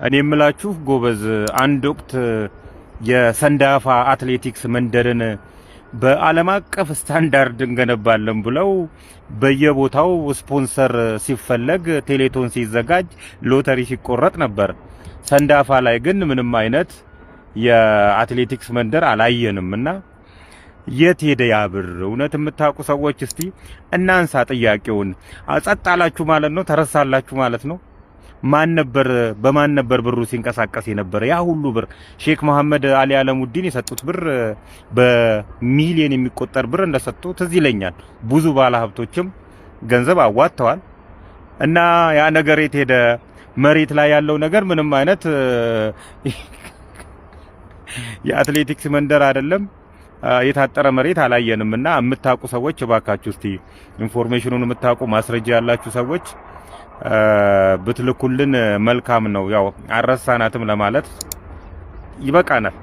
እኔ የምላችሁ ጎበዝ አንድ ወቅት የሰንዳፋ አትሌቲክስ መንደርን በዓለም አቀፍ ስታንዳርድ እንገነባለን ብለው በየቦታው ስፖንሰር ሲፈለግ ቴሌቶን ሲዘጋጅ ሎተሪ ሲቆረጥ ነበር። ሰንዳፋ ላይ ግን ምንም አይነት የአትሌቲክስ መንደር አላየንምና የት ሄደ ያ ብር? እውነት የምታውቁ ሰዎች እስቲ እናንሳ ጥያቄውን። ጸጥ አላችሁ ማለት ነው፣ ተረሳላችሁ ማለት ነው። ማን ነበር በማን ነበር ብሩ ሲንቀሳቀስ የነበረ? ያ ሁሉ ብር ሼክ መሐመድ አሊ አለሙዲን የሰጡት ብር በሚሊዮን የሚቆጠር ብር እንደሰጡ ትዝ ይለኛል። ብዙ ባለሀብቶችም ገንዘብ አዋጥተዋል። እና ያ ነገር የት ሄደ? መሬት ላይ ያለው ነገር ምንም አይነት የአትሌቲክስ መንደር አይደለም። የታጠረ መሬት አላየንምና የምታውቁ ሰዎች እባካችሁ እስቲ ኢንፎርሜሽኑን የምታውቁ ማስረጃ ያላችሁ ሰዎች ብትልኩልን መልካም ነው። ያው አረሳናትም ለማለት ይበቃናል።